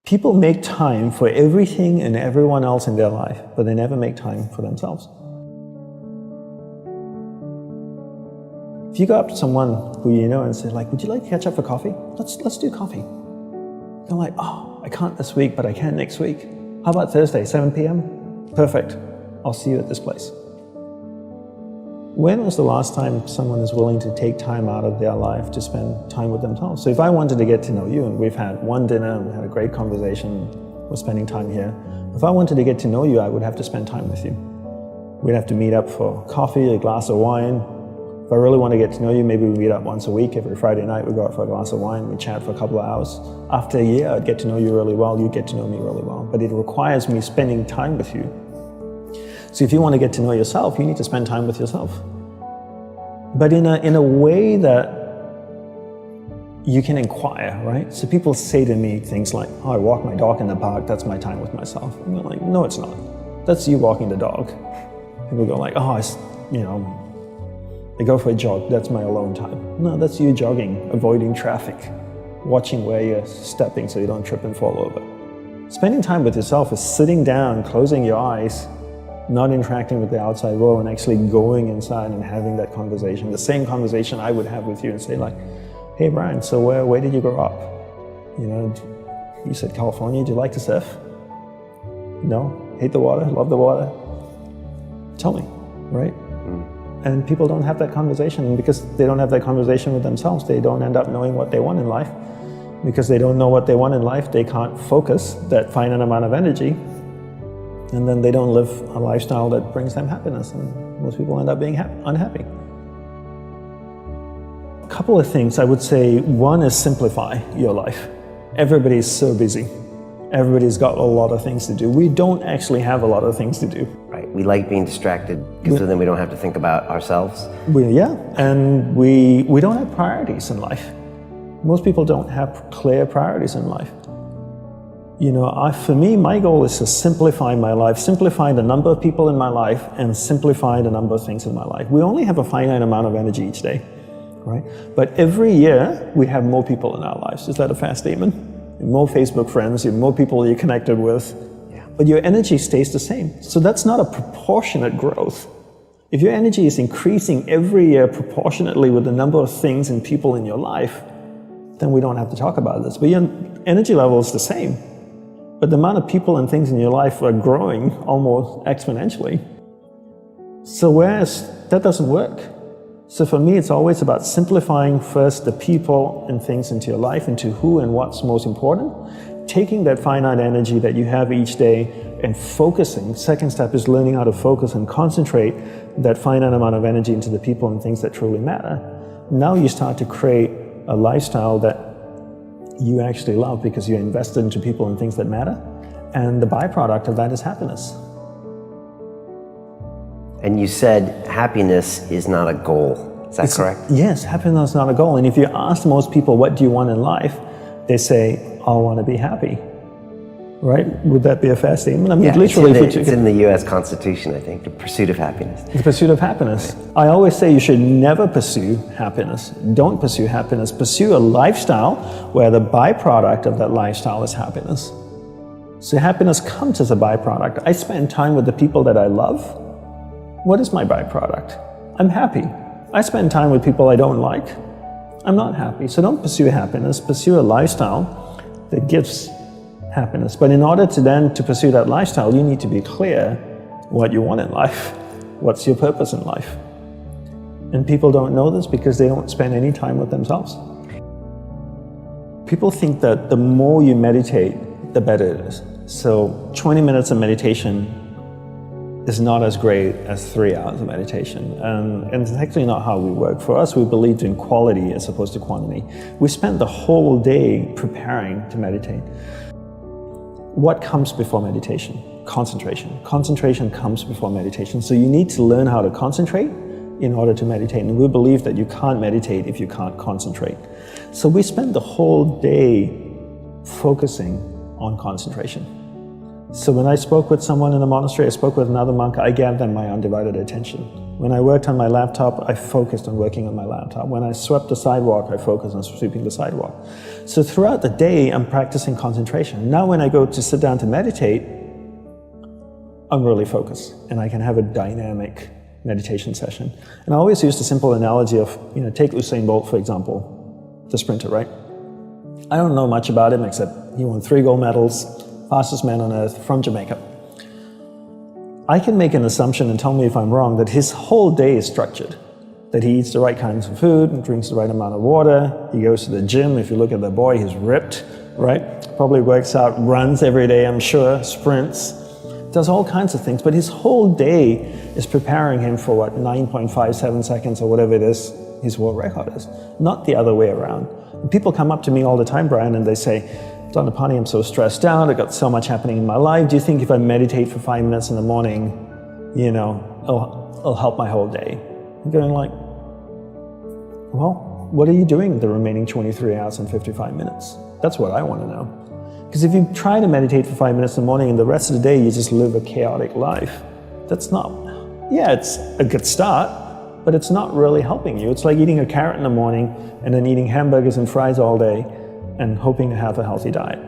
People make time for everything and everyone else in their life, but they never make time for themselves. If you go up to someone who you know and say, like, would you like to catch up for coffee? Let's do coffee. They're like, oh, I can't this week, but I can next week. How about Thursday, 7 p.m.? Perfect. I'll see you at this place. When was the last time someone is willing to take time out of their life to spend time with themselves? So if I wanted to get to know you, and we've had one dinner, and we had a great conversation, we're spending time here. If I wanted to get to know you, I would have to spend time with you. We'd have to meet up for coffee, a glass of wine. If I really want to get to know you, maybe we meet up once a week. Every Friday night, we go out for a glass of wine, we chat for a couple of hours. After a year, I'd get to know you really well, you get to know me really well. But it requires me spending time with you. So if you want to get to know yourself, you need to spend time with yourself. But in a way that you can inquire, right? So people say to me things like, oh, I walk my dog in the park, that's my time with myself. And I'm like, no, it's not. That's you walking the dog. People go like, oh, I go for a jog, that's my alone time. No, that's you jogging, avoiding traffic, watching where you're stepping so you don't trip and fall over. Spending time with yourself is sitting down, closing your eyes, not interacting with the outside world, and actually going inside and having that conversation. The same conversation I would have with you and say like, hey Brian, so where did you grow up? You know, you said California, do you like to surf? No? Hate the water? Love the water? Tell me, right? And people don't have that conversation, and because they don't have that conversation with themselves, they don't end up knowing what they want in life. Because they don't know what they want in life, they can't focus that finite amount of energy, and then they don't live a lifestyle that brings them happiness, and most people end up being unhappy. A couple of things I would say. One is simplify your life. Everybody's so busy. Everybody's got a lot of things to do. We don't actually have a lot of things to do. Right, we like being distracted because then we don't have to think about ourselves. And we don't have priorities in life. Most people don't have clear priorities in life. You know, for me, my goal is to simplify my life, simplify the number of people in my life, and simplify the number of things in my life. We only have a finite amount of energy each day, right? But every year, we have more people in our lives. Is that a fair statement? More Facebook friends, more people you're connected with, but your energy stays the same. So that's not a proportionate growth. If your energy is increasing every year proportionately with the number of things and people in your life, then we don't have to talk about this. But your energy level is the same. But the amount of people and things in your life are growing almost exponentially. So whereas that doesn't work. So for me, it's always about simplifying first the people and things into your life, into who and what's most important, taking that finite energy that you have each day and focusing. Second step is learning how to focus and concentrate that finite amount of energy into the people and things that truly matter. Now you start to create a lifestyle that you actually love because you're invested into people and things that matter. And the byproduct of that is happiness. And you said happiness is not a goal. Is that correct? Yes, happiness is not a goal. And if you ask most people, what do you want in life? They say, I want to be happy. Right? Would that be a fair statement? I mean, yeah, literally, it's in the U.S. Constitution, I think, the pursuit of happiness. The pursuit of happiness. Right. I always say you should never pursue happiness. Don't pursue happiness. Pursue a lifestyle where the byproduct of that lifestyle is happiness. So happiness comes as a byproduct. I spend time with the people that I love. What is my byproduct? I'm happy. I spend time with people I don't like. I'm not happy. So don't pursue happiness. Pursue a lifestyle that gives happiness. But in order to pursue that lifestyle, you need to be clear what you want in life. What's your purpose in life? And people don't know this because they don't spend any time with themselves. People think that the more you meditate, the better it is. So 20 minutes of meditation is not as great as 3 hours of meditation. And it's actually not how we work. For us, we believed in quality as opposed to quantity. We spent the whole day preparing to meditate. What comes before meditation? Concentration. Concentration comes before meditation. So you need to learn how to concentrate in order to meditate. And we believe that you can't meditate if you can't concentrate. So we spend the whole day focusing on concentration. So when I spoke with someone in the monastery, I spoke with another monk, I gave them my undivided attention. When I worked on my laptop, I focused on working on my laptop. When I swept the sidewalk, I focused on sweeping the sidewalk. So throughout the day, I'm practicing concentration. Now when I go to sit down to meditate, I'm really focused, and I can have a dynamic meditation session. And I always use the simple analogy of, take Usain Bolt, for example, the sprinter, right? I don't know much about him except he won 3 gold medals, fastest man on earth from Jamaica. I can make an assumption, and tell me if I'm wrong, that his whole day is structured. That he eats the right kinds of food and drinks the right amount of water. He goes to the gym. If you look at the boy, he's ripped, right? Probably works out, runs every day, I'm sure, sprints, does all kinds of things. But his whole day is preparing him for 9.57 seconds or whatever it is his world record is. Not the other way around. And people come up to me all the time, Brian, and they say, Dandapani, I'm so stressed out, I've got so much happening in my life. Do you think if I meditate for 5 minutes in the morning, it'll help my whole day? I'm going like, well, what are you doing the remaining 23 hours and 55 minutes? That's what I want to know. Because if you try to meditate for 5 minutes in the morning and the rest of the day you just live a chaotic life, that's not, it's a good start, but it's not really helping you. It's like eating a carrot in the morning and then eating hamburgers and fries all day and hoping to have a healthy diet.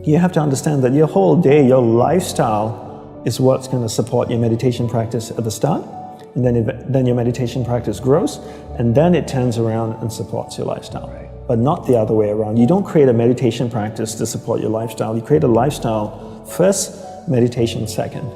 You have to understand that your whole day, your lifestyle is what's going to support your meditation practice at the start, and then your meditation practice grows, and then it turns around and supports your lifestyle. Right. But not the other way around. You don't create a meditation practice to support your lifestyle. You create a lifestyle first, meditation second.